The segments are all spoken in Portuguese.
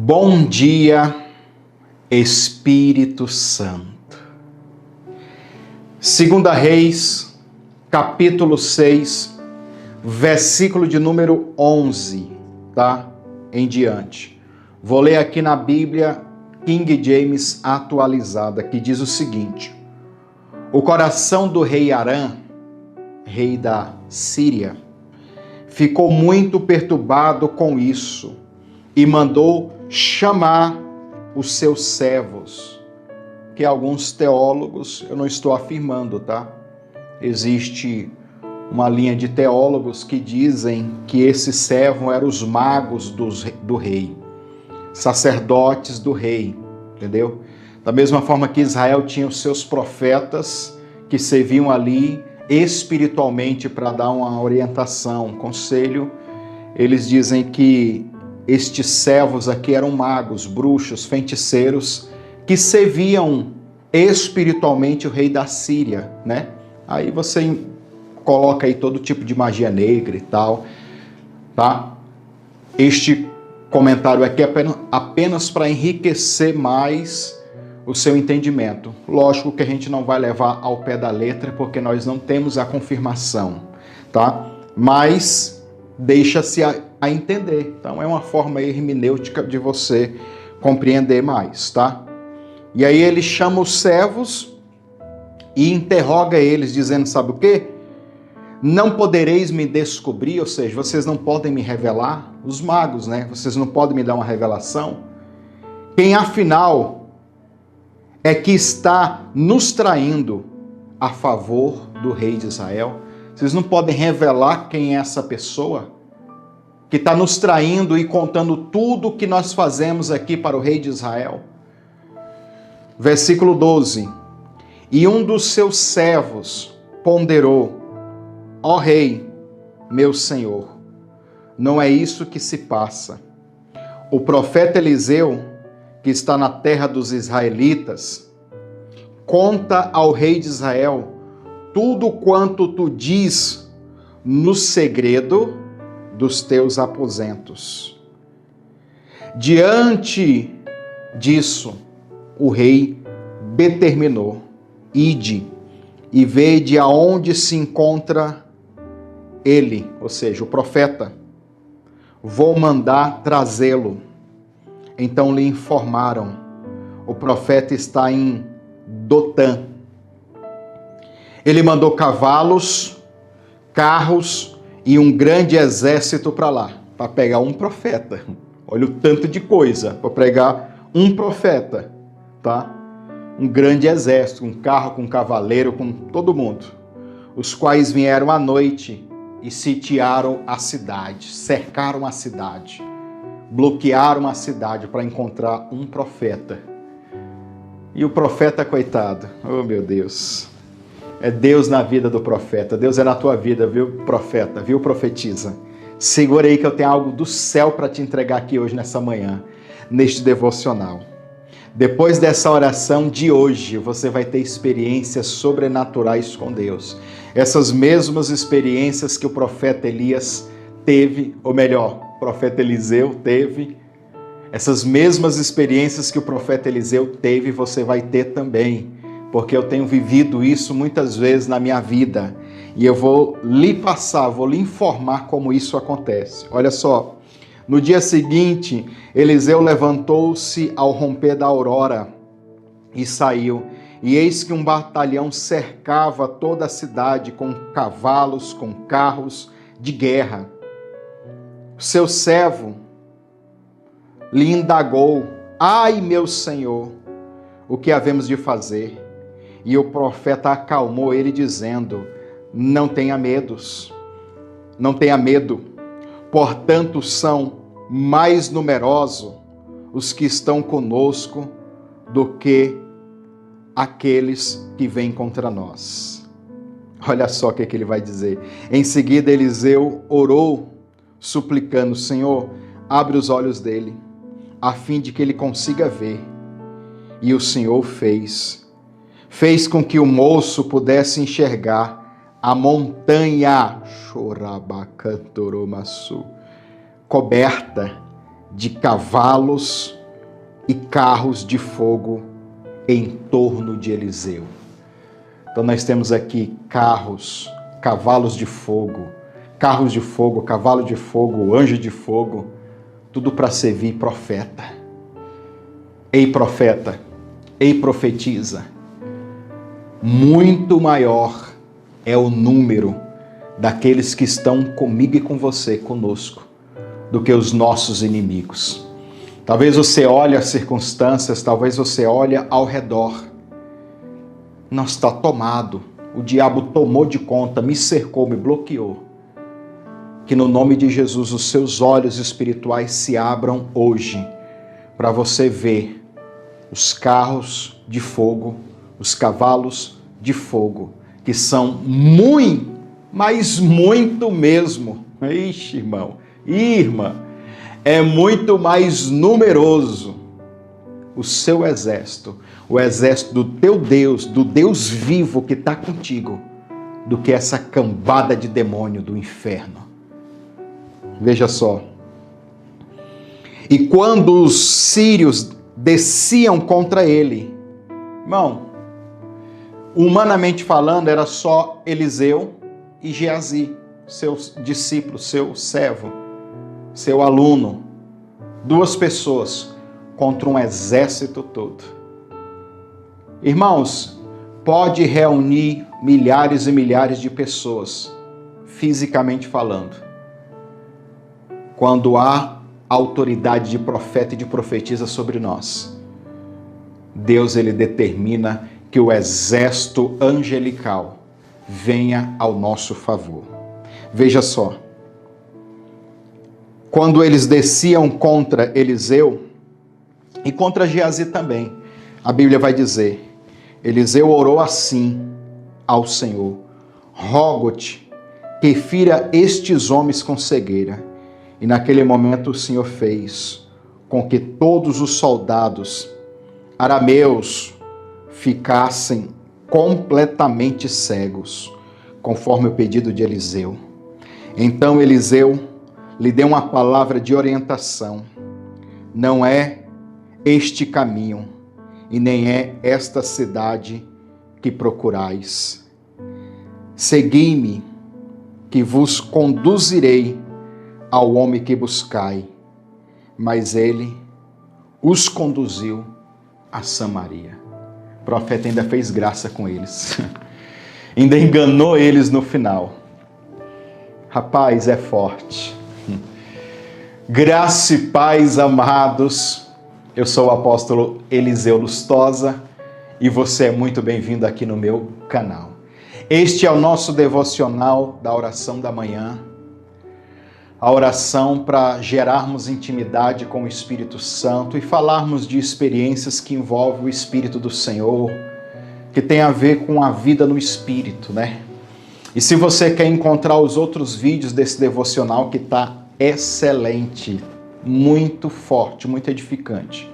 Bom dia, Espírito Santo. 2 Reis, capítulo 6, versículo de número 11, tá? Em diante. Vou ler aqui na Bíblia King James atualizada, que diz o seguinte: o coração do rei Aram, rei da Síria, ficou muito perturbado com isso e mandou chamar os seus servos, que alguns teólogos, eu não estou afirmando, tá? Existe uma linha de teólogos que dizem que esses servos eram os magos do rei, sacerdotes do rei, entendeu? Da mesma forma que Israel tinha os seus profetas que serviam ali espiritualmente para dar uma orientação, um conselho, eles dizem que estes servos aqui eram magos, bruxos, feiticeiros, que serviam espiritualmente o rei da Síria, né? Aí você coloca aí todo tipo de magia negra e tal, tá? Este comentário aqui é apenas para enriquecer mais o seu entendimento. Lógico que a gente não vai levar ao pé da letra, porque nós não temos a confirmação, tá? Mas deixa-se a entender. Então é uma forma hermenêutica de você compreender mais, tá? E aí ele chama os servos e interroga eles, dizendo, sabe o quê? Não podereis me descobrir, ou seja, vocês não podem me revelar, os magos, né? Vocês não podem me dar uma revelação. Quem afinal é que está nos traindo a favor do rei de Israel? Vocês não podem revelar quem é essa pessoa que está nos traindo e contando tudo o que nós fazemos aqui para o rei de Israel? Versículo 12. E um dos seus servos ponderou: ó rei, meu senhor, não é isso que se passa. O profeta Eliseu, que está na terra dos israelitas, conta ao rei de Israel tudo quanto tu diz no segredo dos teus aposentos. Diante disso, o rei determinou: ide e vede aonde se encontra ele, ou seja, o profeta. Vou mandar trazê-lo. Então lhe informaram: o profeta está em Dotã. Ele mandou cavalos, carros e um grande exército para lá, para pegar um profeta. Olha o tanto de coisa para pegar um profeta, tá? Um grande exército, um carro com cavaleiro, com todo mundo, os quais vieram à noite e sitiaram a cidade, cercaram a cidade, bloquearam a cidade para encontrar um profeta. E o profeta, coitado, oh meu Deus, é Deus na vida do profeta, Deus é na tua vida, viu, profeta, viu, profetiza. Segura aí que eu tenho algo do céu para te entregar aqui hoje, nessa manhã, neste devocional. Depois dessa oração de hoje, você vai ter experiências sobrenaturais com Deus. Essas mesmas experiências que o profeta Elias teve, ou melhor, o profeta Eliseu teve, essas mesmas experiências que o profeta Eliseu teve, você vai ter também, porque eu tenho vivido isso muitas vezes na minha vida, e eu vou lhe passar, vou lhe informar como isso acontece. Olha só, no dia seguinte, Eliseu levantou-se ao romper da aurora e saiu, e eis que um batalhão cercava toda a cidade com cavalos, com carros de guerra. Seu servo lhe indagou: ai, meu senhor, o que havemos de fazer? E o profeta acalmou ele, dizendo: não tenha medos, não tenha medo, portanto são mais numerosos os que estão conosco do que aqueles que vêm contra nós. Olha só o que ele vai dizer. Em seguida Eliseu orou, suplicando: Senhor, abre os olhos dele, a fim de que ele consiga ver. E o Senhor fez com que o moço pudesse enxergar a montanha coberta de cavalos e carros de fogo em torno de Eliseu. Então nós temos aqui carros, cavalos de fogo, carros de fogo, cavalo de fogo, anjo de fogo, tudo para servir profeta. Ei profeta, ei profetiza, muito maior é o número daqueles que estão comigo e com você, conosco, do que os nossos inimigos. Talvez você olhe as circunstâncias, talvez você olhe ao redor. Não está tomado. O diabo tomou de conta, me cercou, me bloqueou. Que no nome de Jesus os seus olhos espirituais se abram hoje para você ver os carros de fogo, os cavalos de fogo, que são muito, mas muito mesmo. Ixi, irmão, irmã, é muito mais numeroso o seu exército, o exército do teu Deus, do Deus vivo que está contigo, do que essa cambada de demônio do inferno. Veja só. E quando os sírios desciam contra ele, irmão, humanamente falando, era só Eliseu e Geazi, seu discípulo, seu servo, seu aluno, 2 pessoas contra um exército todo. Irmãos, pode reunir milhares e milhares de pessoas, fisicamente falando. Quando há autoridade de profeta e de profetisa sobre nós, Deus ele determina que o exército angelical venha ao nosso favor. Veja só. Quando eles desciam contra Eliseu e contra Geazi também, a Bíblia vai dizer, Eliseu orou assim ao Senhor: rogo-te que fira estes homens com cegueira. E naquele momento o Senhor fez com que todos os soldados arameus ficassem completamente cegos, conforme o pedido de Eliseu. Então Eliseu lhe deu uma palavra de orientação: não é este caminho e nem é esta cidade que procurais. Segui-me, que vos conduzirei ao homem que buscai. Mas ele os conduziu a Samaria. O profeta ainda fez graça com eles. Ainda enganou eles no final. Rapaz, é forte. Graça e paz, amados. Eu sou o apóstolo Eliseu Lustosa e você é muito bem-vindo aqui no meu canal. Este é o nosso devocional da oração da manhã. A oração para gerarmos intimidade com o Espírito Santo e falarmos de experiências que envolvem o Espírito do Senhor, que tem a ver com a vida no Espírito, né? E se você quer encontrar os outros vídeos desse devocional, que está excelente, muito forte, muito edificante,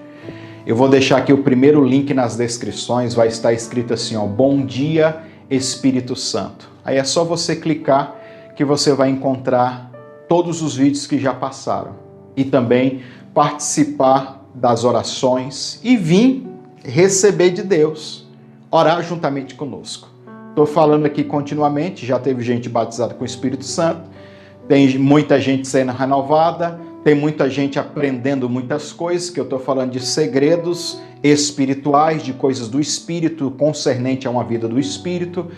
eu vou deixar aqui o primeiro link nas descrições, vai estar escrito assim, ó, Bom Dia Espírito Santo. Aí é só você clicar que você vai encontrar todos os vídeos que já passaram e também participar das orações e vir receber de Deus, orar juntamente conosco. Estou falando aqui continuamente, já teve gente batizada com o Espírito Santo, tem muita gente sendo renovada, tem muita gente aprendendo muitas coisas, que eu estou falando de segredos espirituais, de coisas do Espírito, concernente a uma vida do Espírito.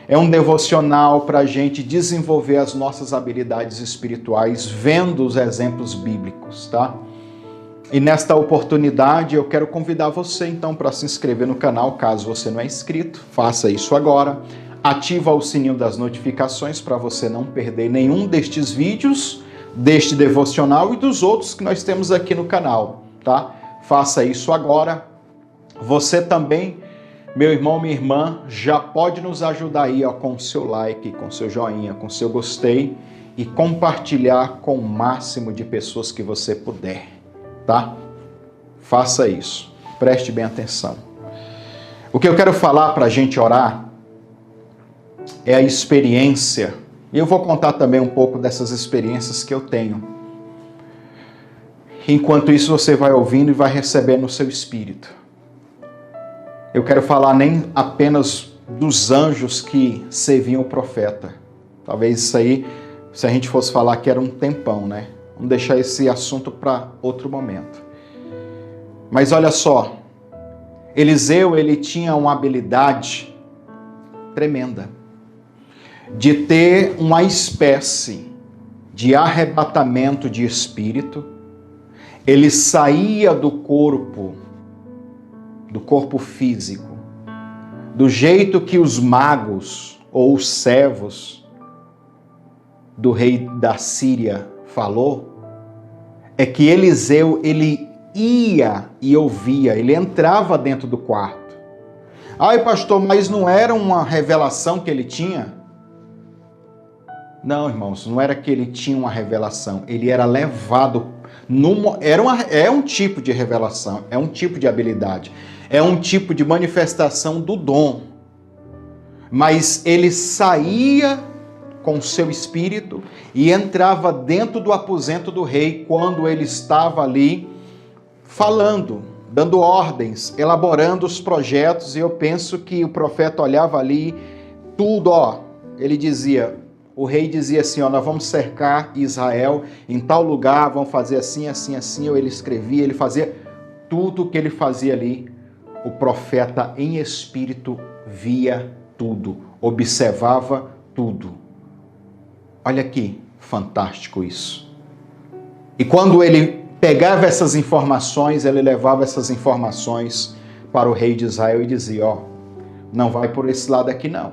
É um devocional para a gente desenvolver as nossas habilidades espirituais, vendo os exemplos bíblicos, tá? E nesta oportunidade eu quero convidar você então para se inscrever no canal, caso você não é inscrito, faça isso agora. Ativa o sininho das notificações para você não perder nenhum destes vídeos, deste devocional e dos outros que nós temos aqui no canal, tá? Faça isso agora. Você também, meu irmão, minha irmã, já pode nos ajudar aí, ó, com o seu like, com o seu joinha, com o seu gostei e compartilhar com o máximo de pessoas que você puder, tá? Faça isso. Preste bem atenção. O que eu quero falar para a gente orar é a experiência, e eu vou contar também um pouco dessas experiências que eu tenho. Enquanto isso você vai ouvindo e vai recebendo no seu espírito. Eu quero falar nem apenas dos anjos que serviam o profeta. Talvez isso aí, se a gente fosse falar que era um tempão, né? Vamos deixar esse assunto para outro momento. Mas olha só, Eliseu, ele tinha uma habilidade tremenda de ter uma espécie de arrebatamento de espírito. Ele saía do corpo físico, do jeito que os magos ou os servos do rei da Síria falou, é que Eliseu, ele ia e ouvia, ele entrava dentro do quarto. Ai, pastor, mas não era uma revelação que ele tinha? Não, irmãos, não era que ele tinha uma revelação, ele era levado, é um tipo de revelação, é um tipo de habilidade, é um tipo de manifestação do dom. Mas ele saía com o seu espírito e entrava dentro do aposento do rei quando ele estava ali falando, dando ordens, elaborando os projetos, e eu penso que o profeta olhava ali tudo, ele dizia, o rei dizia assim, nós vamos cercar Israel em tal lugar, vamos fazer assim, assim, assim, ou ele escrevia, ele fazia tudo o que ele fazia ali, o profeta em espírito via tudo, observava tudo. Olha que fantástico isso. E quando ele pegava essas informações, ele levava essas informações para o rei de Israel e dizia, não vai por esse lado aqui não.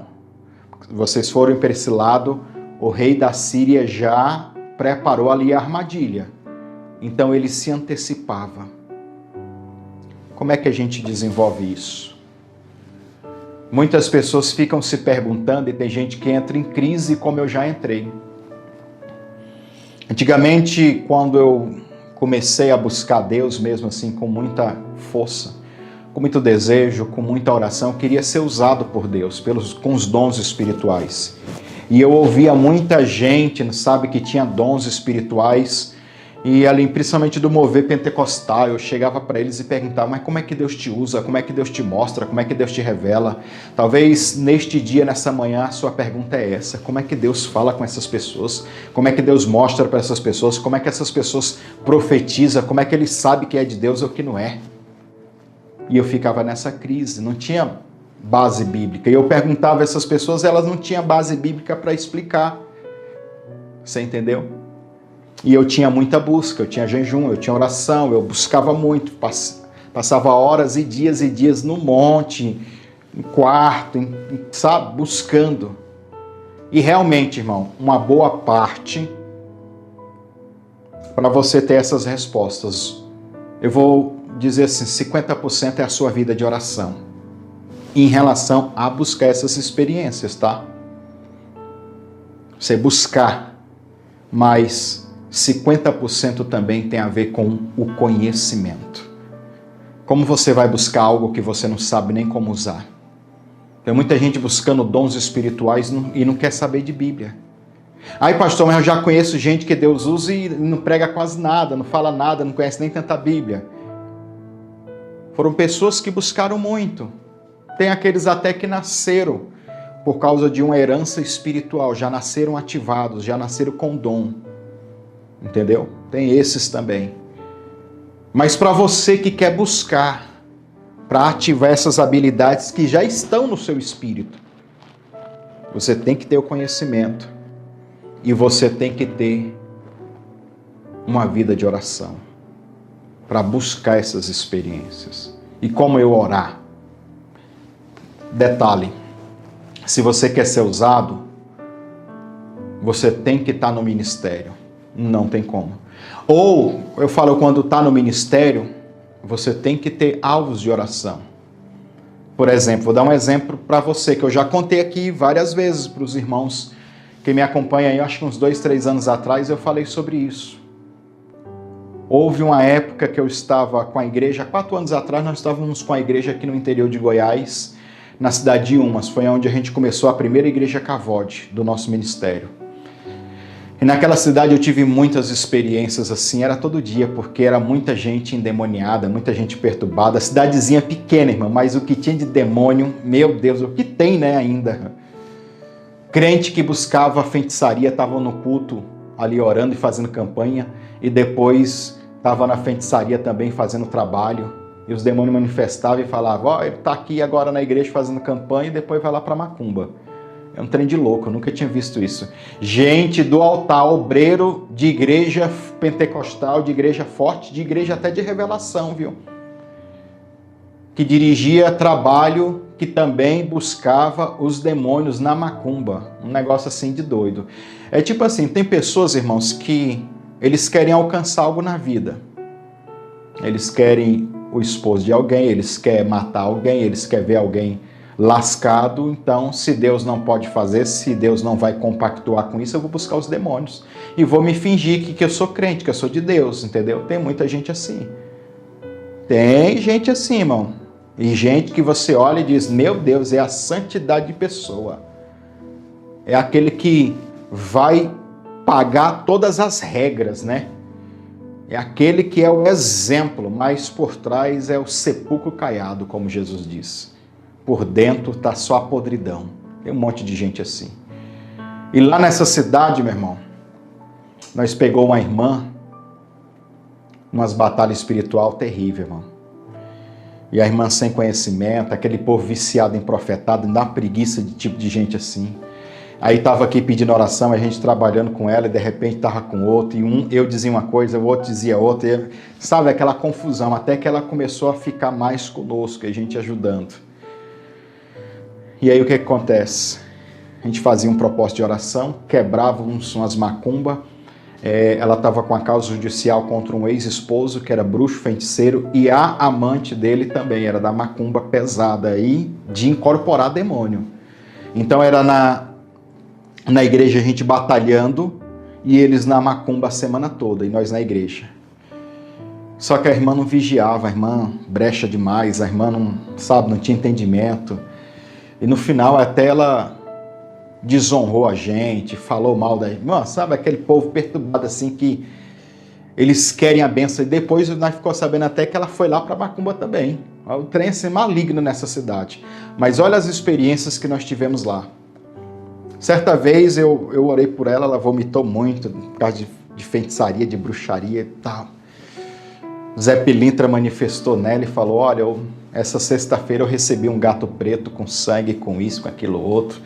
Vocês foram por esse lado, o rei da Síria já preparou ali a armadilha. Então ele se antecipava. Como é que a gente desenvolve isso? Muitas pessoas ficam se perguntando, e tem gente que entra em crise como eu já entrei. Antigamente, quando eu comecei a buscar Deus mesmo assim com muita força, com muito desejo, com muita oração, eu queria ser usado por Deus, com os dons espirituais. E eu ouvia muita gente, sabe, que tinha dons espirituais, e ali, principalmente do mover pentecostal, eu chegava para eles e perguntava, mas como é que Deus te usa? Como é que Deus te mostra? Como é que Deus te revela? Talvez neste dia, nessa manhã, a sua pergunta é essa: como é que Deus fala com essas pessoas? Como é que Deus mostra para essas pessoas? Como é que essas pessoas profetizam? Como é que ele sabe que é de Deus ou que não é? E eu ficava nessa crise, não tinha base bíblica. E eu perguntava a essas pessoas, elas não tinham base bíblica para explicar. Você entendeu? E eu tinha muita busca, eu tinha jejum, eu tinha oração, eu buscava muito, passava horas e dias no monte, em quarto, sabe, buscando. E realmente, irmão, uma boa parte para você ter essas respostas, eu vou dizer assim, 50% é a sua vida de oração, em relação a buscar essas experiências, tá? Você buscar, mas 50% também tem a ver com o conhecimento. Como você vai buscar algo que você não sabe nem como usar? Tem muita gente buscando dons espirituais e não quer saber de Bíblia. Aí, pastor, mas eu já conheço gente que Deus usa e não prega quase nada, não fala nada, não conhece nem tanta Bíblia. Foram pessoas que buscaram muito. Tem aqueles até que nasceram por causa de uma herança espiritual, já nasceram ativados, já nasceram com dom. Entendeu? Tem esses também. Mas para você que quer buscar, para ativar essas habilidades que já estão no seu espírito, você tem que ter o conhecimento e você tem que ter uma vida de oração para buscar essas experiências. E como eu orar? Detalhe, se você quer ser usado, você tem que estar no ministério. Não tem como. Ou, eu falo, quando está no ministério, você tem que ter alvos de oração. Por exemplo, vou dar um exemplo para você, que eu já contei aqui várias vezes para os irmãos que me acompanham aí, acho que uns 2, 3 anos atrás, eu falei sobre isso. Houve uma época que eu estava com a igreja, 4 anos atrás, nós estávamos com a igreja aqui no interior de Goiás, na cidade de Umas, foi onde a gente começou a primeira igreja Cavode do nosso ministério. E naquela cidade eu tive muitas experiências assim, era todo dia, porque era muita gente endemoniada, muita gente perturbada. A cidadezinha pequena, irmão, mas o que tinha de demônio, meu Deus, o que tem, né, ainda? Crente que buscava feitiçaria, estavam no culto ali orando e fazendo campanha, e depois estava na feitiçaria também fazendo trabalho, e os demônios manifestavam e falavam, ó, ele está aqui agora na igreja fazendo campanha e depois vai lá para macumba. É um trem de louco, eu nunca tinha visto isso. Gente do altar, obreiro de igreja pentecostal, de igreja forte, de igreja até de revelação, viu? Que dirigia trabalho que também buscava os demônios na macumba. Um negócio assim de doido. É tipo assim, tem pessoas, irmãos, que eles querem alcançar algo na vida. Eles querem o esposo de alguém, eles querem matar alguém, eles querem ver alguém lascado. Então, se Deus não pode fazer, se Deus não vai compactuar com isso, eu vou buscar os demônios. E vou me fingir que eu sou crente, que eu sou de Deus, entendeu? Tem muita gente assim. Tem gente assim, irmão. E gente que você olha e diz, meu Deus, é a santidade de pessoa. É aquele que vai pagar todas as regras, né? É aquele que é o exemplo, mas por trás é o sepulcro caiado, como Jesus diz. Por dentro está só a podridão. Tem um monte de gente assim. E lá nessa cidade, meu irmão, nós pegou uma irmã, umas batalhas espiritual terrível, irmão. E a irmã sem conhecimento, aquele povo viciado em profetado, dá preguiça de tipo de gente assim. Aí estava aqui pedindo oração, a gente trabalhando com ela, e de repente estava com outro, e eu dizia uma coisa, o outro dizia outra, e, sabe, aquela confusão, até que ela começou a ficar mais conosco, a gente ajudando. E aí o que acontece? A gente fazia um propósito de oração, quebrava umas macumba, ela estava com a causa judicial contra um ex-esposo, que era bruxo, feiticeiro, e a amante dele também, era da macumba pesada aí, de incorporar demônio. Então era na igreja a gente batalhando, e eles na macumba a semana toda, e nós na igreja. Só que a irmã não vigiava, a irmã brecha demais, a irmã não, sabe, não tinha entendimento. E no final até ela desonrou a gente, falou mal da irmã, sabe, aquele povo perturbado assim que eles querem a benção. E depois nós ficou sabendo até que ela foi lá para macumba também. O trem assim maligno nessa cidade. Mas olha as experiências que nós tivemos lá. Certa vez eu orei por ela, ela vomitou muito por causa de feitiçaria, de bruxaria e tal. Zé Pilintra manifestou nela e falou, olha, essa sexta-feira eu recebi um gato preto com sangue, com isso, com aquilo outro.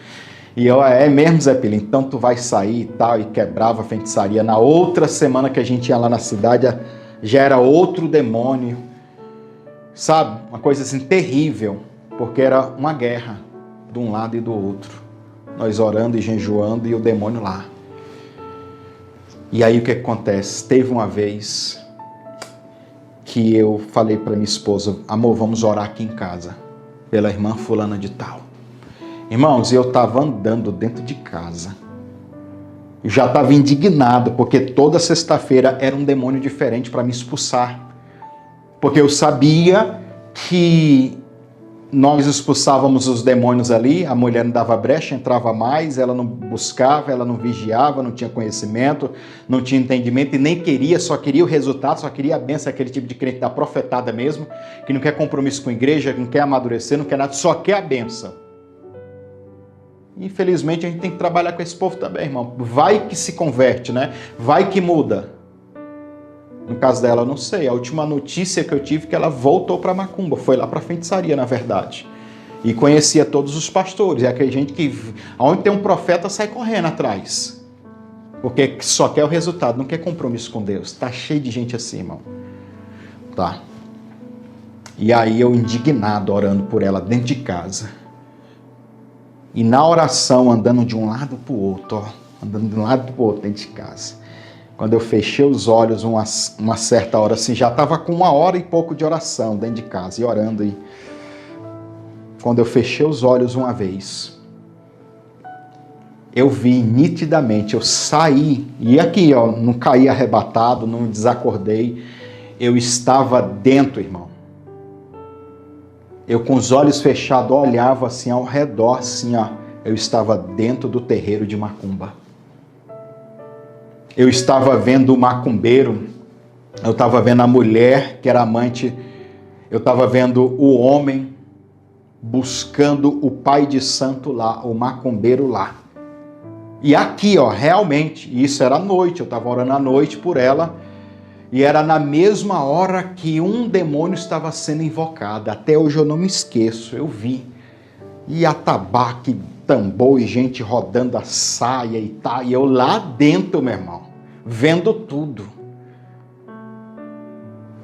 E eu, é mesmo, Zé Pilintra, então tu vai sair e tal, e quebrava a feitiçaria. Na outra semana que a gente ia lá na cidade, já era outro demônio. Sabe? Uma coisa assim terrível, porque era uma guerra de um lado e do outro. Nós orando e jejuando e o demônio lá. E aí o que acontece? Teve uma vez que eu falei para minha esposa, amor, vamos orar aqui em casa, pela irmã fulana de tal. Irmãos, eu estava andando dentro de casa. Eu já estava indignado, porque toda sexta-feira era um demônio diferente para me expulsar. Porque eu sabia que nós expulsávamos os demônios ali, a mulher não dava brecha, entrava mais, ela não buscava, ela não vigiava, não tinha conhecimento, não tinha entendimento e nem queria, só queria o resultado, só queria a bênção, aquele tipo de crente da profetada mesmo, que não quer compromisso com a igreja, que não quer amadurecer, não quer nada, só quer a bênção. Infelizmente a gente tem que trabalhar com esse povo também, irmão. Vai que se converte, né? Vai que muda. No caso dela, eu não sei. A última notícia que eu tive é que ela voltou para macumba. Foi lá para feitiçaria, na verdade. E conhecia todos os pastores. É aquele gente que, onde tem um profeta, sai correndo atrás. Porque só quer o resultado, não quer compromisso com Deus. Tá cheio de gente assim, irmão. Tá. E aí eu indignado, orando por ela dentro de casa. E na oração, andando de um lado para o outro, ó, andando de um lado para o outro dentro de casa. Quando eu fechei os olhos, uma certa hora assim, já estava com 1h e pouco de oração dentro de casa, e orando. E quando eu fechei os olhos uma vez, eu vi nitidamente, eu saí, e aqui, ó, não caí arrebatado, não desacordei, eu estava dentro, irmão. Eu com os olhos fechados olhava assim ao redor, assim, ó. Eu estava dentro do terreiro de macumba. eu estava vendo o macumbeiro, eu estava vendo a mulher que era amante, eu estava vendo o homem buscando o pai de santo lá, o macumbeiro lá. E aqui, ó, realmente, isso era à noite, eu estava orando à noite por ela, e era na mesma hora que um demônio estava sendo invocado. Até hoje eu não me esqueço, eu vi. E atabaque, tambor e gente rodando a saia e tal. E eu lá dentro, meu irmão, vendo tudo.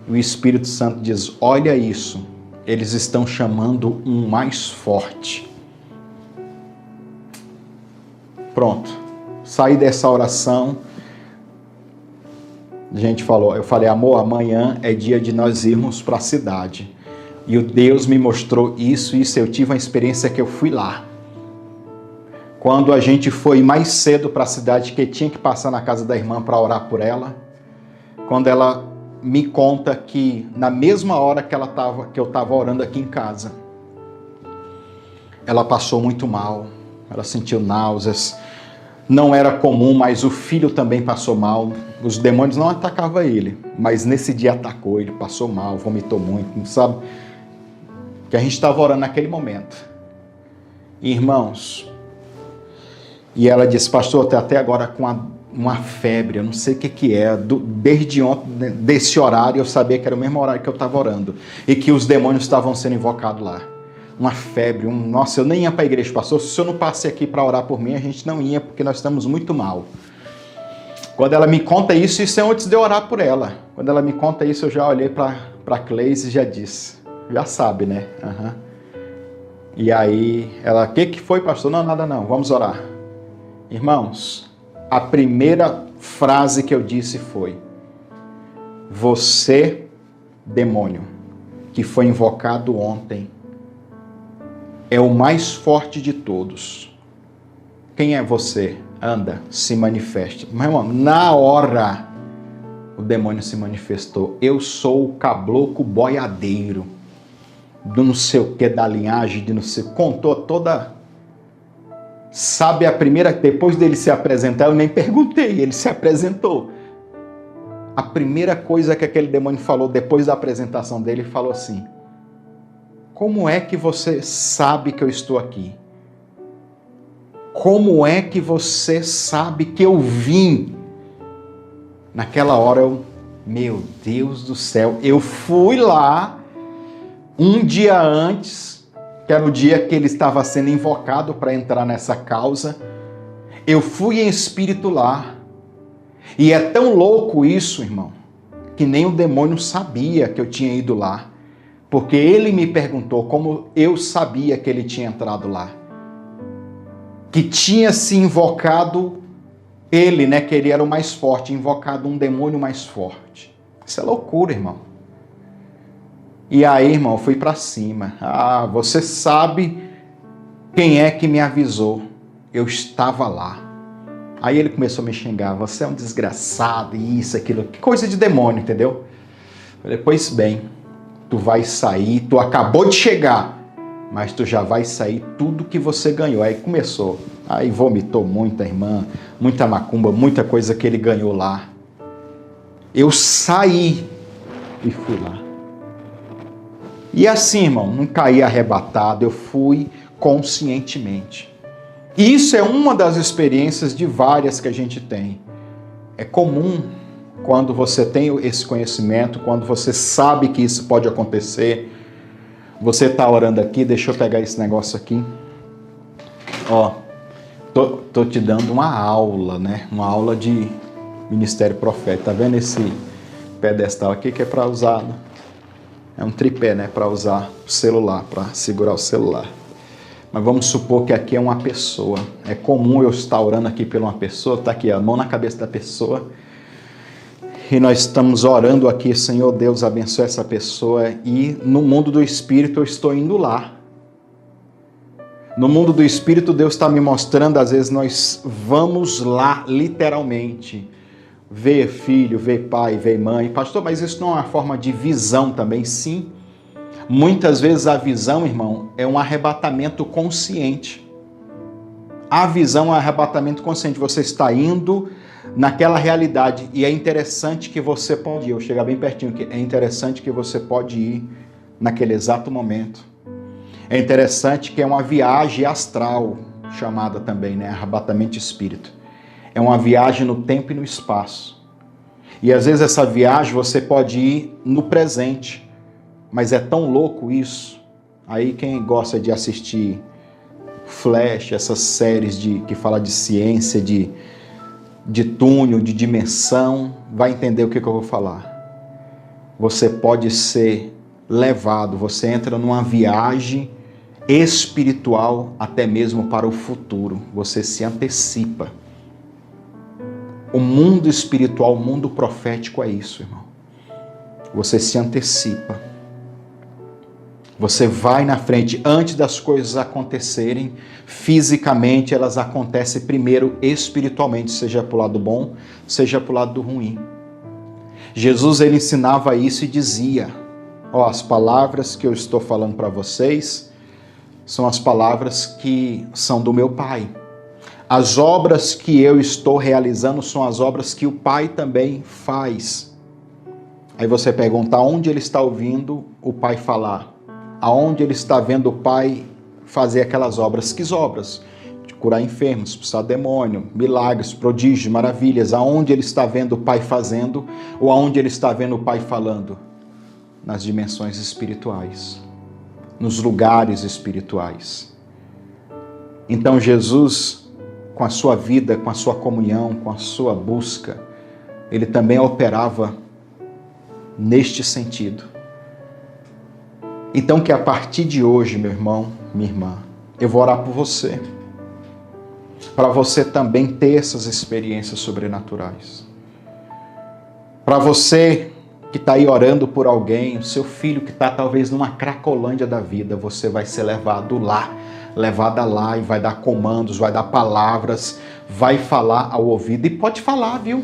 O Espírito Santo diz, olha isso, eles estão chamando um mais forte. Pronto, saí dessa oração. A gente falou, eu falei, amor, amanhã é dia de nós irmos para a cidade. E o Deus me mostrou isso, eu tive uma experiência que eu fui lá. Quando a gente foi mais cedo para a cidade, que tinha que passar na casa da irmã para orar por ela, quando ela me conta que na mesma hora que eu estava orando aqui em casa, ela passou muito mal, ela sentiu náuseas. Não era comum, mas o filho também passou mal. Os demônios não atacavam ele, mas nesse dia atacou, ele passou mal, vomitou muito, sabe? Que a gente estava orando naquele momento. Irmãos, e ela disse, pastor, até agora com uma febre, eu não sei o que é, desde ontem, desse horário, eu sabia que era o mesmo horário que eu estava orando, e que os demônios estavam sendo invocados lá. Uma febre, nossa, eu nem ia para a igreja, pastor, se o senhor não passe aqui para orar por mim, a gente não ia, porque nós estamos muito mal. Quando ela me conta isso é antes de eu orar por ela. Quando ela me conta isso, eu já olhei para a Cleise e já disse, já sabe, né? Uhum. E aí, ela, o que foi, pastor? Não, nada não, vamos orar. Irmãos, a primeira frase que eu disse foi, você, demônio, que foi invocado ontem, é o mais forte de todos. Quem é você? Anda, se manifeste. Meu irmão, na hora o demônio se manifestou. Eu sou o caboclo boiadeiro, do não sei o que, da linhagem, de não sei. Contou toda. Sabe a primeira, depois dele se apresentar, eu nem perguntei, ele se apresentou. A primeira coisa que aquele demônio falou depois da apresentação dele, falou assim, como é que você sabe que eu estou aqui? Como é que você sabe que eu vim? Naquela hora meu Deus do céu, eu fui lá um dia antes, que era o dia que ele estava sendo invocado para entrar nessa causa. Eu fui em espírito lá. E é tão louco isso, irmão, que nem o demônio sabia que eu tinha ido lá. Porque ele me perguntou como eu sabia que ele tinha entrado lá. Que tinha se invocado ele, né? Que ele era o mais forte, invocado um demônio mais forte. Isso é loucura, irmão. E aí, irmão, eu fui para cima. Ah, você sabe quem é que me avisou? Eu estava lá. Aí ele começou a me xingar. Você é um desgraçado, isso, aquilo. Que coisa de demônio, entendeu? Eu falei, pois bem. Tu vai sair, tu acabou de chegar, mas tu já vai sair tudo que você ganhou. Aí começou, aí vomitou muita irmã, muita macumba, muita coisa que ele ganhou lá. Eu saí e fui lá. E assim, irmão, não caí arrebatado, eu fui conscientemente. E isso é uma das experiências de várias que a gente tem. É comum quando você tem esse conhecimento, quando você sabe que isso pode acontecer, você está orando aqui, deixa eu pegar esse negócio aqui. Ó, tô te dando uma aula, né? Uma aula de ministério profético. Tá vendo esse pedestal aqui que é para usar? É um tripé, né? Para usar o celular, para segurar o celular. Mas vamos supor que aqui é uma pessoa. É comum eu estar orando aqui por uma pessoa, tá aqui a mão na cabeça da pessoa. E nós estamos orando aqui, Senhor Deus, abençoe essa pessoa. E no mundo do Espírito eu estou indo lá. No mundo do Espírito Deus está me mostrando, às vezes nós vamos lá, literalmente. Ver filho, ver pai, ver mãe. Pastor, mas isso não é uma forma de visão também? Sim. Muitas vezes a visão, irmão, é um arrebatamento consciente. A visão é um arrebatamento consciente. Você está indo naquela realidade. E é interessante que você pode ir, eu chegar bem pertinho, que é interessante que você pode ir naquele exato momento. É interessante que é uma viagem astral, chamada também, né? Arrebatamento de espírito. É uma viagem no tempo e no espaço. E às vezes essa viagem você pode ir no presente, mas é tão louco isso. Aí quem gosta de assistir Flash, essas séries que fala de ciência, de túnel, de dimensão, vai entender o que eu vou falar. Você pode ser levado, você entra numa viagem espiritual até mesmo para o futuro. Você se antecipa. O mundo espiritual, o mundo profético é isso, irmão. Você se antecipa. Você vai na frente. Antes das coisas acontecerem, fisicamente elas acontecem primeiro espiritualmente, seja para o lado bom, seja para o lado ruim. Jesus, ele ensinava isso e dizia, as palavras que eu estou falando para vocês são as palavras que são do meu Pai. As obras que eu estou realizando são as obras que o Pai também faz. Aí você pergunta, aonde ele está ouvindo o Pai falar? Aonde ele está vendo o Pai fazer aquelas obras? Que obras? De curar enfermos, expulsar demônio, milagres, prodígios, maravilhas. Aonde ele está vendo o Pai fazendo ou aonde ele está vendo o Pai falando? Nas dimensões espirituais, nos lugares espirituais. Então Jesus, com a sua vida, com a sua comunhão, com a sua busca, ele também operava neste sentido. Então que a partir de hoje, meu irmão, minha irmã, eu vou orar por você, para você também ter essas experiências sobrenaturais. Para você que está aí orando por alguém, o seu filho que está talvez numa cracolândia da vida, você vai ser levada lá e vai dar comandos, vai dar palavras, vai falar ao ouvido e pode falar, viu?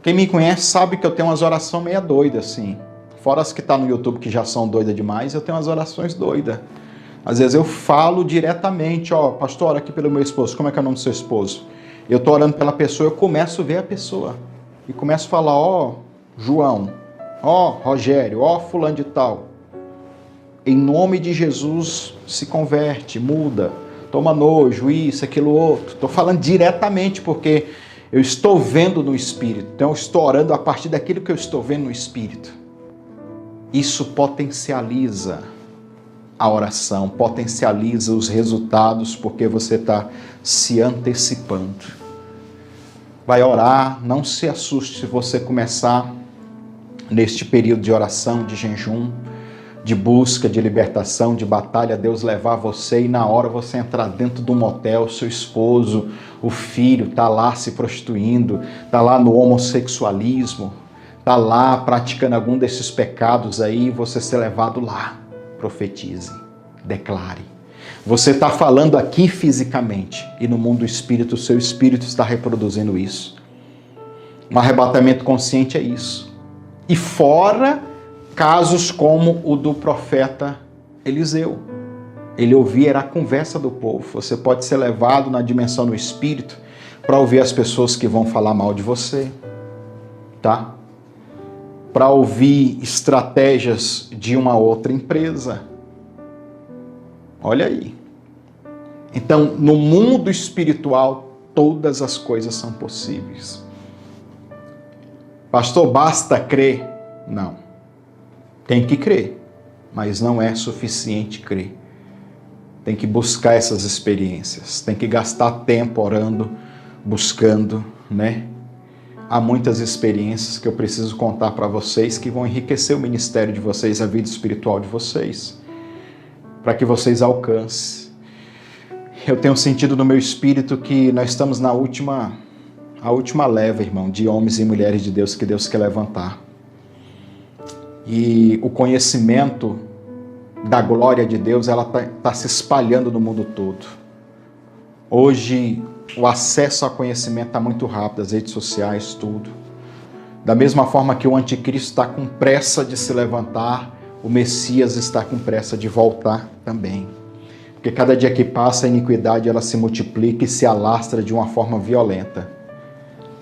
Quem me conhece sabe que eu tenho umas orações meia doidas, assim. Fora as que tá no YouTube que já são doidas demais, eu tenho umas orações doidas. Às vezes eu falo diretamente, pastor, ora aqui pelo meu esposo, como é que é o nome do seu esposo? Eu tô orando pela pessoa, eu começo a ver a pessoa. E começo a falar, João, Rogério, fulano de tal. Em nome de Jesus, se converte, muda, toma nojo, isso, aquilo, outro. Estou falando diretamente porque eu estou vendo no Espírito. Então eu estou orando a partir daquilo que eu estou vendo no Espírito. Isso potencializa a oração, potencializa os resultados, porque você está se antecipando. Vai orar, não se assuste se você começar neste período de oração, de jejum, de busca, de libertação, de batalha, Deus levar você e na hora você entrar dentro de um motel, seu esposo, o filho está lá se prostituindo, está lá no homossexualismo, está lá praticando algum desses pecados aí, você ser levado lá. Profetize, declare. Você está falando aqui fisicamente e no mundo do espírito, o seu espírito está reproduzindo isso. Um arrebatamento consciente é isso. E fora casos como o do profeta Eliseu. Ele ouvia, era a conversa do povo. Você pode ser levado na dimensão do espírito para ouvir as pessoas que vão falar mal de você, tá? Para ouvir estratégias de uma outra empresa. Olha aí. Então, no mundo espiritual, todas as coisas são possíveis. Pastor, basta crer? Não. Tem que crer, mas não é suficiente crer. Tem que buscar essas experiências, tem que gastar tempo orando, buscando, né? Há muitas experiências que eu preciso contar para vocês que vão enriquecer o ministério de vocês, a vida espiritual de vocês, para que vocês alcancem. Eu tenho sentido no meu espírito que nós estamos na última leva, irmão, de homens e mulheres de Deus que Deus quer levantar. E o conhecimento da glória de Deus, ela tá se espalhando no mundo todo. Hoje, o acesso ao conhecimento está muito rápido, as redes sociais, tudo. Da mesma forma que o anticristo está com pressa de se levantar, o Messias está com pressa de voltar também. Porque cada dia que passa, a iniquidade ela se multiplica e se alastra de uma forma violenta.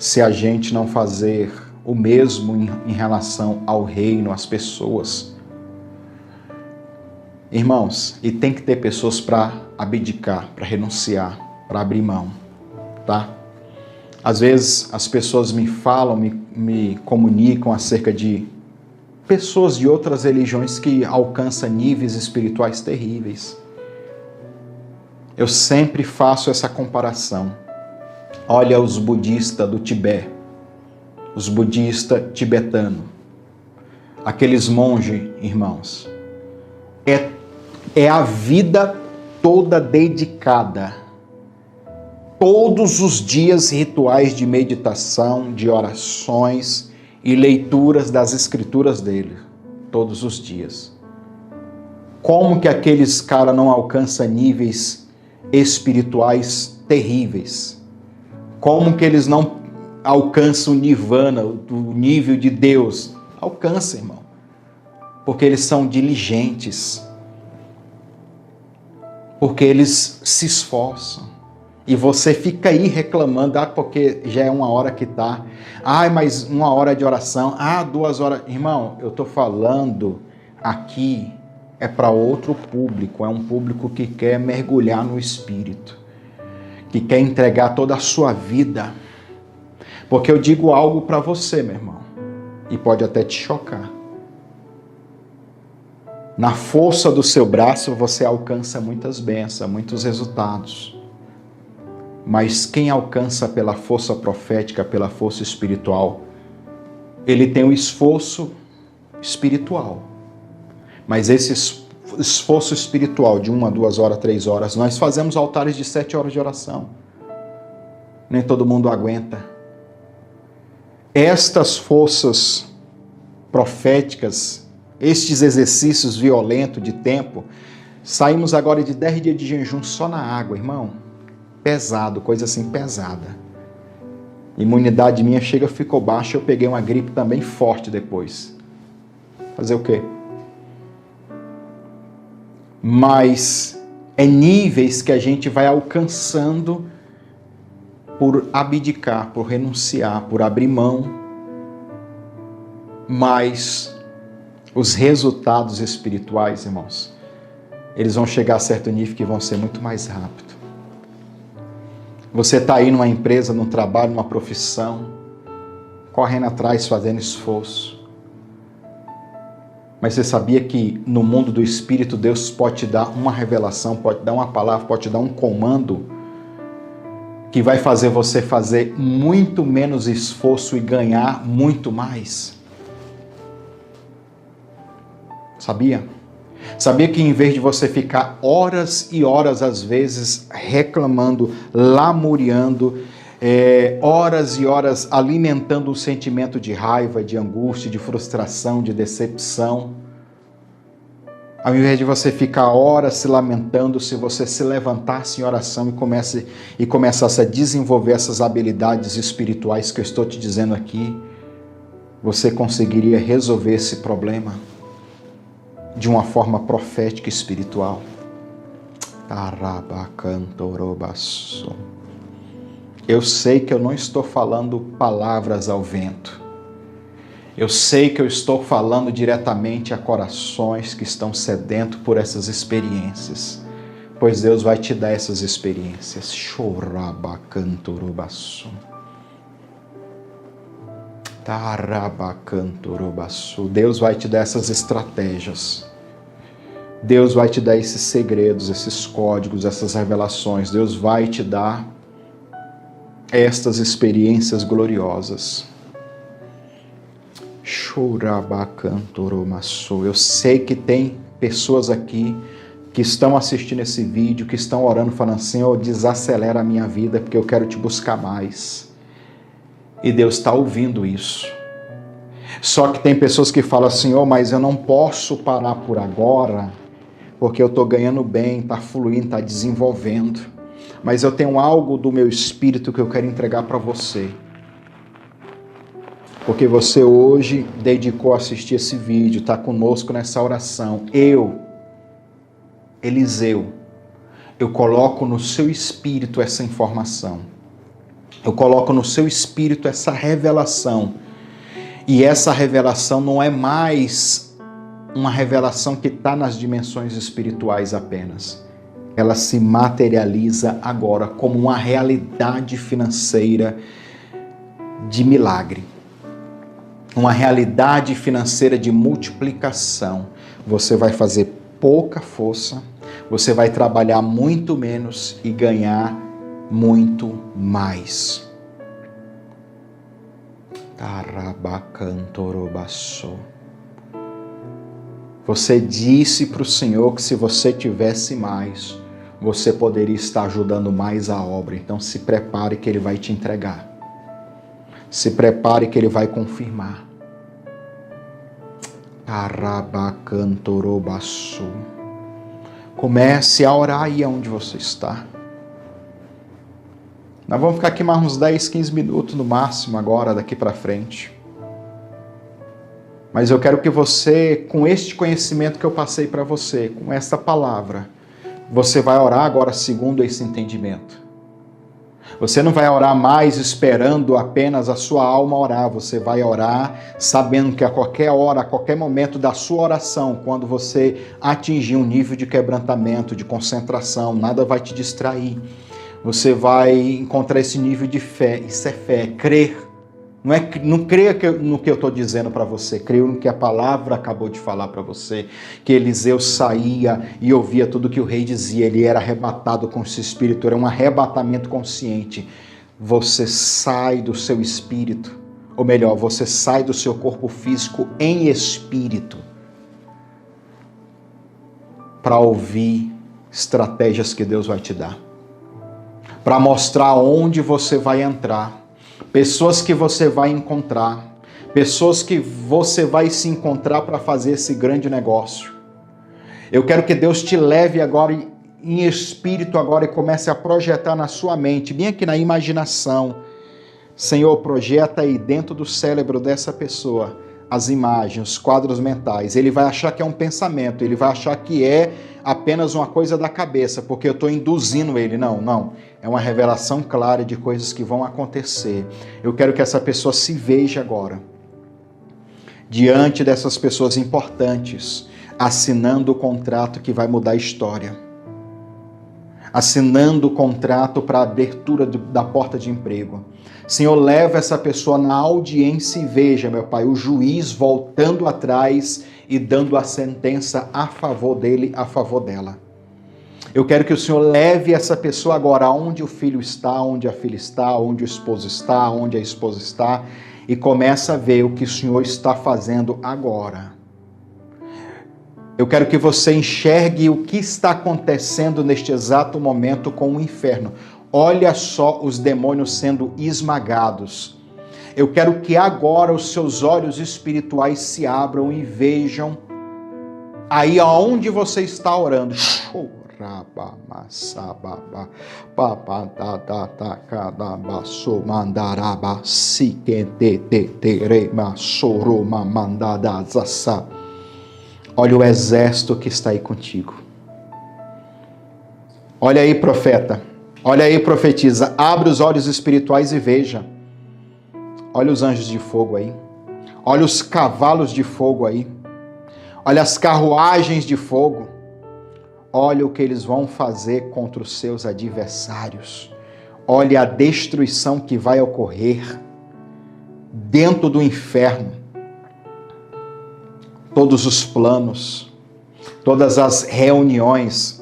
se a gente não fazer o mesmo em relação ao reino, às pessoas. Irmãos, e tem que ter pessoas para abdicar, para renunciar, para abrir mão, tá? Às vezes as pessoas me falam, me comunicam acerca de pessoas de outras religiões que alcançam níveis espirituais terríveis. Eu sempre faço essa comparação. Olha os budistas do Tibete, os budistas tibetanos, aqueles monges, irmãos, é a vida toda dedicada, todos os dias rituais de meditação, de orações e leituras das escrituras dele, todos os dias. Como que aqueles caras não alcançam níveis espirituais terríveis? Como que eles não alcançam o nirvana, o nível de Deus? Alcançam, irmão. Porque eles são diligentes. Porque eles se esforçam. E você fica aí reclamando, porque já é uma hora que tá. Mas 1 hora de oração. 2 horas. Irmão, eu tô falando aqui é para outro público. É um público que quer mergulhar no Espírito. Que quer entregar toda a sua vida. Porque eu digo algo para você, meu irmão, e pode até te chocar. Na força do seu braço você alcança muitas bênçãos, muitos resultados. Mas quem alcança pela força profética, pela força espiritual, ele tem um esforço espiritual. Mas esse esforço espiritual de 1, 2 horas, 3 horas, nós fazemos altares de 7 horas de oração. Nem todo mundo aguenta. Estas forças proféticas, estes exercícios violentos de tempo, saímos agora de 10 dias de jejum só na água, irmão. Pesado, coisa assim pesada. Imunidade minha ficou baixa, eu peguei uma gripe também forte depois. Fazer o quê? Mas é níveis que a gente vai alcançando por abdicar, por renunciar, por abrir mão. Mas os resultados espirituais, irmãos, eles vão chegar a certo nível que vão ser muito mais rápido. Você está aí numa empresa, num trabalho, numa profissão, correndo atrás, fazendo esforço. Mas você sabia que no mundo do Espírito, Deus pode te dar uma revelação, pode te dar uma palavra, pode te dar um comando que vai fazer você fazer muito menos esforço e ganhar muito mais? Sabia? Sabia que em vez de você ficar horas e horas, às vezes, reclamando, lamuriando, horas e horas alimentando um sentimento de raiva, de angústia, de frustração, de decepção, ao invés de você ficar horas se lamentando, se você se levantasse em oração e começasse a desenvolver essas habilidades espirituais que eu estou te dizendo aqui, você conseguiria resolver esse problema de uma forma profética e espiritual. Eu sei que eu não estou falando palavras ao vento. Eu sei que eu estou falando diretamente a corações que estão sedentos por essas experiências, pois Deus vai te dar essas experiências. Deus vai te dar essas estratégias. Deus vai te dar esses segredos, esses códigos, essas revelações. Deus vai te dar estas experiências gloriosas. Eu sei que tem pessoas aqui que estão assistindo esse vídeo, que estão orando, falando assim: Senhor, desacelera a minha vida, porque eu quero te buscar mais. E Deus está ouvindo isso. Só que tem pessoas que falam: Senhor, mas eu não posso parar por agora, porque eu estou ganhando bem, está fluindo, está desenvolvendo. Mas eu tenho algo do meu espírito que eu quero entregar para você. Porque você hoje dedicou a assistir esse vídeo, está conosco nessa oração. Eliseu, eu coloco no seu espírito essa informação. Eu coloco no seu espírito essa revelação. E essa revelação não é mais uma revelação que está nas dimensões espirituais apenas. Ela se materializa agora como uma realidade financeira de milagre. Uma realidade financeira de multiplicação. Você vai fazer pouca força, você vai trabalhar muito menos e ganhar muito mais. Tarabacantorobaçô. Você disse para o Senhor que se você tivesse mais, você poderia estar ajudando mais a obra. Então se prepare que Ele vai te entregar. Se prepare que Ele vai confirmar. Tarabacantorobaçô. Comece a orar aí onde você está. Nós vamos ficar aqui mais uns 10, 15 minutos no máximo agora, daqui para frente. Mas eu quero que você, com este conhecimento que eu passei para você, com essa palavra, você vai orar agora segundo esse entendimento. Você não vai orar mais esperando apenas a sua alma orar. Você vai orar sabendo que a qualquer hora, a qualquer momento da sua oração, quando você atingir um nível de quebrantamento, de concentração, nada vai te distrair. Você vai encontrar esse nível de fé. Isso é fé, é crer. Não creia no que eu estou dizendo para você, creia no que a palavra acabou de falar para você, que Eliseu saía e ouvia tudo que o rei dizia, ele era arrebatado com esse espírito, era um arrebatamento consciente. Você sai do seu espírito, ou melhor, você sai do seu corpo físico em espírito, para ouvir estratégias que Deus vai te dar, para mostrar onde você vai entrar, pessoas que você vai encontrar, pessoas que você vai se encontrar para fazer esse grande negócio. Eu quero que Deus te leve agora em espírito agora e comece a projetar na sua mente, bem aqui na imaginação. Senhor, projeta aí dentro do cérebro dessa pessoa as imagens, os quadros mentais. Ele vai achar que é um pensamento, ele vai achar que é apenas uma coisa da cabeça, porque eu estou induzindo ele. Não. É uma revelação clara de coisas que vão acontecer. Eu quero que essa pessoa se veja agora, diante dessas pessoas importantes, assinando o contrato que vai mudar a história. Assinando o contrato para a abertura da porta de emprego. Senhor, leva essa pessoa na audiência e veja, meu Pai, o juiz voltando atrás e dando a sentença a favor dele, a favor dela. Eu quero que o Senhor leve essa pessoa agora onde o filho está, onde a filha está, onde o esposo está, onde a esposa está, e começa a ver o que o Senhor está fazendo agora. Eu quero que você enxergue o que está acontecendo neste exato momento com o inferno. Olha só os demônios sendo esmagados. Eu quero que agora os seus olhos espirituais se abram e vejam aí aonde você está orando. Olha o exército que está aí contigo. Olha aí, profeta. Olha aí, profetiza. Abre os olhos espirituais e veja. Olha os anjos de fogo aí. Olha os cavalos de fogo aí. Olha as carruagens de fogo. Olha o que eles vão fazer contra os seus adversários. Olha a destruição que vai ocorrer dentro do inferno. Todos os planos, todas as reuniões,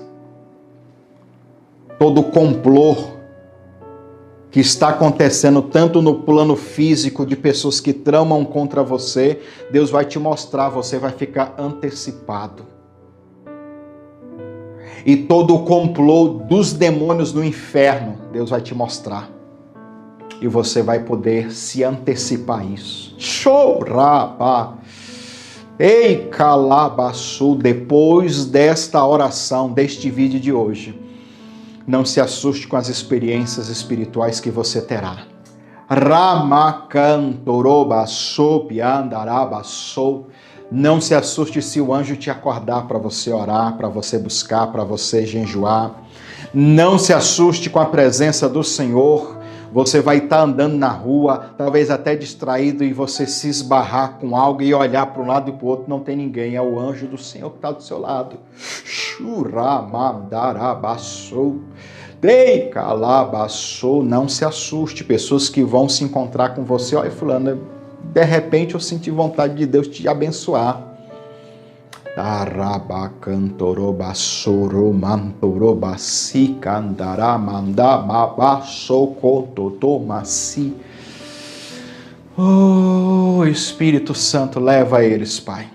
todo o complô que está acontecendo tanto no plano físico de pessoas que tramam contra você, Deus vai te mostrar, você vai ficar antecipado. E todo o complô dos demônios no inferno, Deus vai te mostrar. E você vai poder se antecipar isso. Show, rapaz! Ei, calabaçu, depois desta oração, deste vídeo de hoje, não se assuste com as experiências espirituais que você terá. Ramacantorobaçu, piandarabaçu. Não se assuste se o anjo te acordar para você orar, para você buscar, para você jejuar. Não se assuste com a presença do Senhor Você vai estar andando na rua, talvez até distraído, e você se esbarrar com algo e olhar para um lado e para o outro, não tem ninguém, é o anjo do Senhor que está do seu lado. Churamandarabassou. Dei calabaçou, não se assuste, pessoas que vão se encontrar com você, olha fulano, de repente eu senti vontade de Deus te abençoar. Tarabacantorobassoromantorobassi candaramandamabasocototomasi. Oh, Espírito Santo, leva eles, Pai.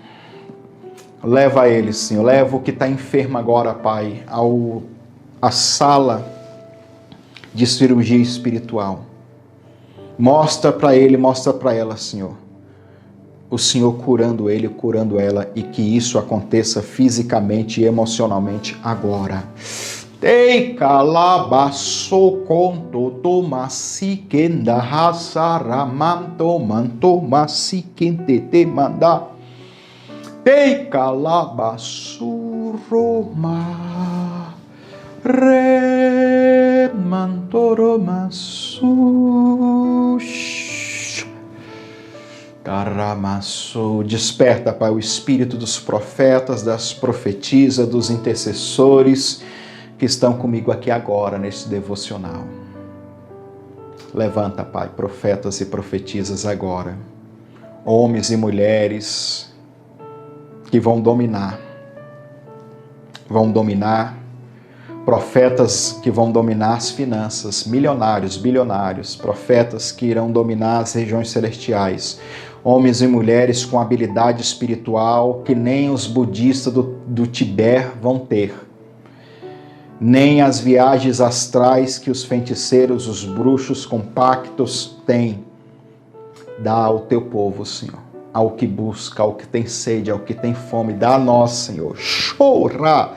Leva eles, Senhor. Leva o que está enfermo agora, Pai, à sala de cirurgia espiritual. Mostra para ele, mostra para ela, Senhor. O Senhor curando ele, curando ela, e que isso aconteça fisicamente e emocionalmente agora. Tei calabaço conto tomasi kenda hasaramanto manto masi kente te manda. Tei calabaço roma re mantoromasu. Caramaçu, desperta, Pai, o espírito dos profetas, das profetisas, dos intercessores que estão comigo aqui agora, nesse devocional. Levanta, Pai, profetas e profetisas agora, homens e mulheres que vão dominar, profetas que vão dominar as finanças, milionários, bilionários, profetas que irão dominar as regiões celestiais, homens e mulheres com habilidade espiritual que nem os budistas do Tibete vão ter, nem as viagens astrais que os feiticeiros, os bruxos compactos têm. Dá ao teu povo, Senhor, ao que busca, ao que tem sede, ao que tem fome, dá a nós, Senhor. Chora!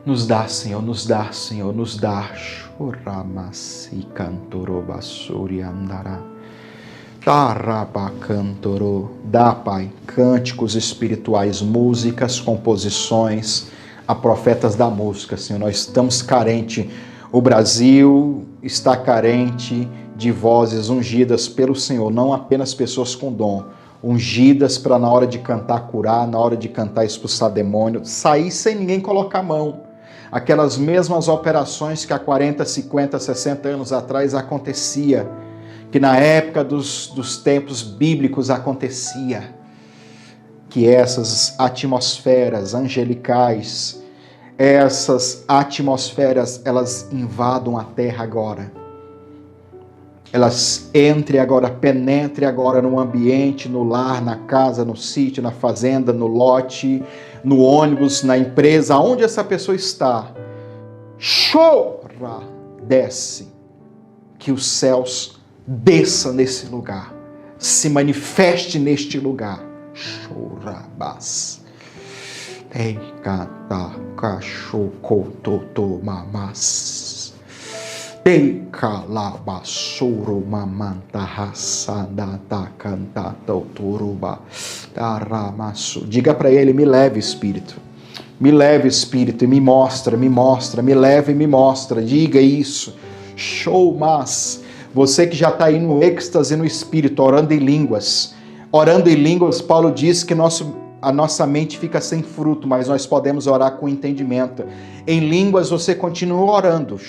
Nos dá, Senhor, nos dá, Senhor, nos dá. Choramasi cantorobasuri andará. Tarabacantoro. Dá, Pai, cânticos espirituais, músicas, composições, a profetas da música, Senhor. Nós estamos carentes. O Brasil está carente de vozes ungidas pelo Senhor, não apenas pessoas com dom, ungidas para na hora de cantar curar, na hora de cantar expulsar demônio, sair sem ninguém colocar a mão. Aquelas mesmas operações que há 40, 50, 60 anos atrás acontecia, que na época dos tempos bíblicos acontecia, que essas atmosferas angelicais, essas atmosferas, elas invadam a terra agora. Elas entrem agora, penetrem agora no ambiente, no lar, na casa, no sítio, na fazenda, no lote, no ônibus, na empresa, onde essa pessoa está. Chora, desce. Que os céus desçam nesse lugar, se manifeste neste lugar. Chorabas. Eicata, cachocototo, mamas. Calabasuro mamanta raçada canta turuba taramaço. Diga para ele: me leve, Espírito, me e me mostra, me leva e me mostra. Diga isso. Show, mas você que já está aí no êxtase no Espírito, orando em línguas, Paulo diz que a nossa mente fica sem fruto, mas nós podemos orar com entendimento. Em línguas você continua orando.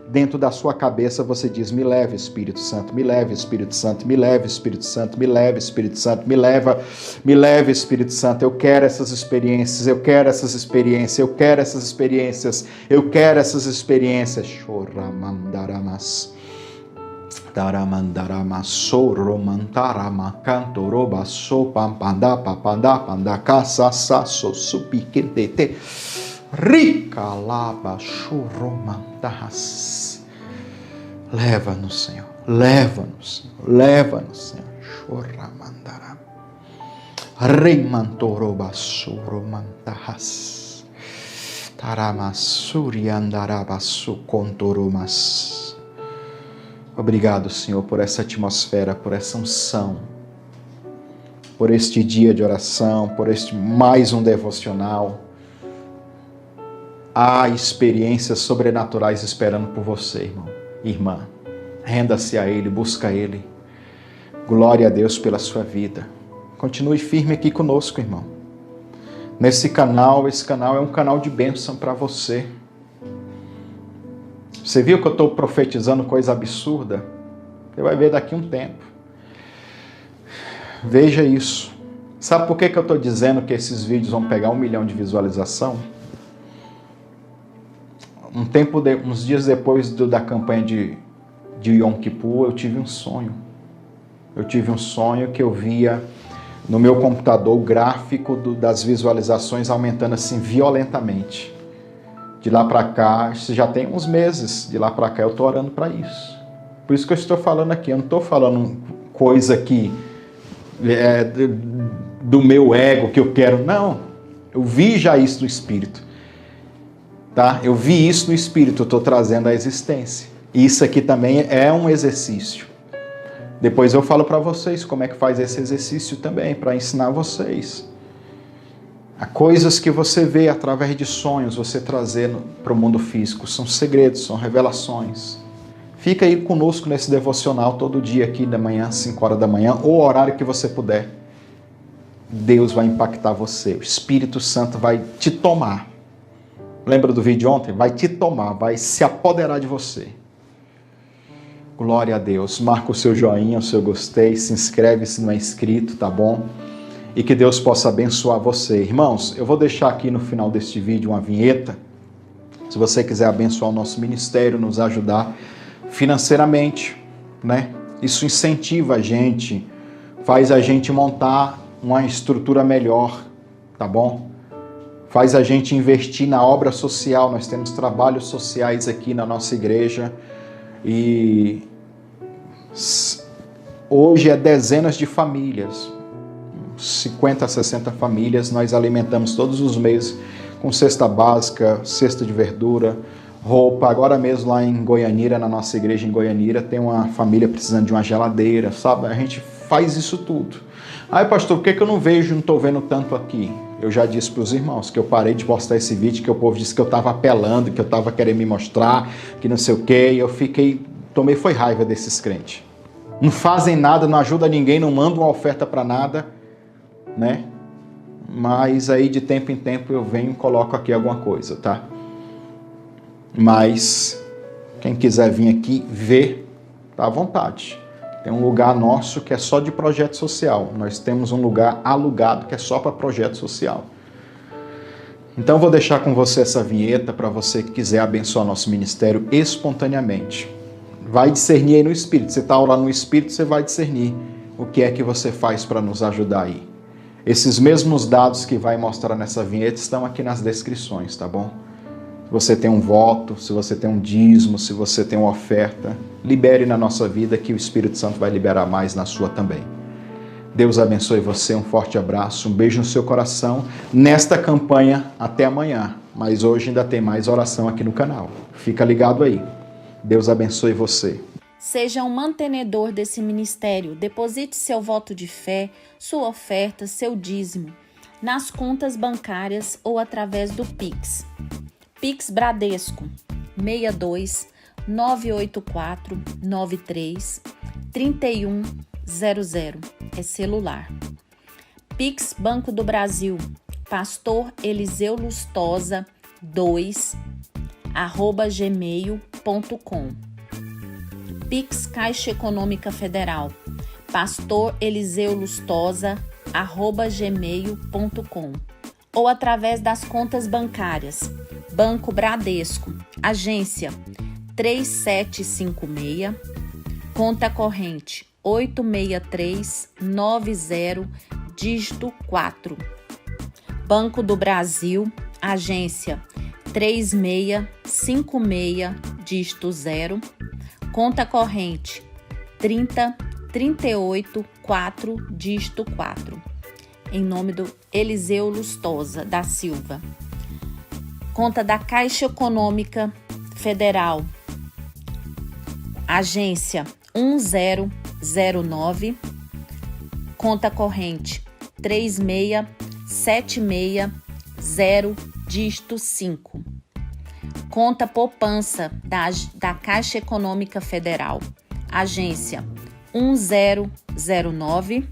Dentro da sua cabeça você diz: me leve, Espírito Santo, me leve, Espírito Santo, me leve, Espírito Santo, me leve, Espírito Santo, me leve, Espírito Santo. Eu quero essas experiências, eu quero essas experiências, eu quero essas experiências, eu quero essas experiências. Choramandaramas. Taramandaramasso romantarama cantorobasso pampanda papanda panda caçaçaço supiquetete ricalaba churomantas. Leva-nos, Senhor, leva-nos, Senhor. Choramandará remantorobasso romantas taramassuri andarabasso contoromas. Obrigado, Senhor, por essa atmosfera, por essa unção. por este dia de oração, por este mais um devocional. Há experiências sobrenaturais esperando por você, irmão, irmã. Renda-se a Ele, busca Ele. Glória a Deus pela sua vida. Continue firme aqui conosco, irmão. Esse canal é um canal de bênção para você. Você viu que eu estou profetizando coisa absurda? Você vai ver daqui a um tempo. Veja isso. Sabe por que eu estou dizendo que esses vídeos vão pegar 1 milhão de visualização? Uns dias depois da campanha de Yom Kippur, eu tive um sonho. Eu tive um sonho que eu via no meu computador o gráfico das visualizações aumentando assim violentamente. De lá para cá, isso já tem uns meses, de lá para cá eu estou orando para isso. Por isso que eu estou falando aqui, eu não estou falando coisa que do meu ego que eu quero, não. Eu vi já isso no Espírito. Tá? Eu vi isso no Espírito, eu estou trazendo à existência. E isso aqui também é um exercício. Depois eu falo para vocês como é que faz esse exercício também, para ensinar vocês. Há coisas que você vê através de sonhos, você trazendo para o mundo físico. São segredos, são revelações. Fica aí conosco nesse devocional todo dia aqui da manhã, 5 horas da manhã, ou o horário que você puder. Deus vai impactar você. O Espírito Santo vai te tomar. Lembra do vídeo de ontem? Vai te tomar, vai se apoderar de você. Glória a Deus. Marca o seu joinha, o seu gostei, se inscreve se não é inscrito, tá bom? E que Deus possa abençoar você. Irmãos, eu vou deixar aqui no final deste vídeo uma vinheta. Se você quiser abençoar o nosso ministério, nos ajudar financeiramente, né? Isso incentiva a gente, faz a gente montar uma estrutura melhor, tá bom? Faz a gente investir na obra social. Nós temos trabalhos sociais aqui na nossa igreja e hoje é dezenas de famílias, 50, 60 famílias, nós alimentamos todos os meses com cesta básica, cesta de verdura, roupa. Agora mesmo lá em Goianira, na nossa igreja em Goianira, tem uma família precisando de uma geladeira, sabe? A gente faz isso tudo. Aí, pastor, por que eu não estou vendo tanto aqui? Eu já disse para os irmãos que eu parei de postar esse vídeo, que o povo disse que eu estava apelando, que eu estava querendo me mostrar, que não sei o quê, e eu tomei raiva desses crentes. Não fazem nada, não ajudam ninguém, não mandam uma oferta para nada, né? Mas aí de tempo em tempo eu venho e coloco aqui alguma coisa, tá? Mas quem quiser vir aqui ver, tá à vontade. Tem um lugar nosso que é só de projeto social. Nós temos um lugar alugado que é só para projeto social. Então vou deixar com você essa vinheta para você que quiser abençoar nosso ministério espontaneamente. Vai discernir aí no Espírito. Você está orando no Espírito, você vai discernir o que é que você faz para nos ajudar aí. Esses mesmos dados que vai mostrar nessa vinheta estão aqui nas descrições, tá bom? Se você tem um voto, se você tem um dízimo, se você tem uma oferta, libere na nossa vida que o Espírito Santo vai liberar mais na sua também. Deus abençoe você, um forte abraço, um beijo no seu coração. Nesta campanha, até amanhã. Mas hoje ainda tem mais oração aqui no canal. Fica ligado aí. Deus abençoe você. Seja um mantenedor desse ministério. Deposite seu voto de fé, sua oferta, seu dízimo, nas contas bancárias ou através do Pix. Pix Bradesco 62 984 93 3100 é celular. Pix Banco do Brasil Pastor Eliseu Lustosa 2 @gmail.com. Pix Caixa Econômica Federal Pastor Eliseu Lustosa @gmail.com ou através das contas bancárias Banco Bradesco, agência 3756, conta corrente 86390, dígito 4. Banco do Brasil, agência 3656, dígito 0, conta corrente 30384, dígito 4. Em nome do Eliseu Lustosa da Silva. Conta da Caixa Econômica Federal, agência 1009, conta corrente 36760, dígito 5. Conta poupança da Caixa Econômica Federal, agência 1009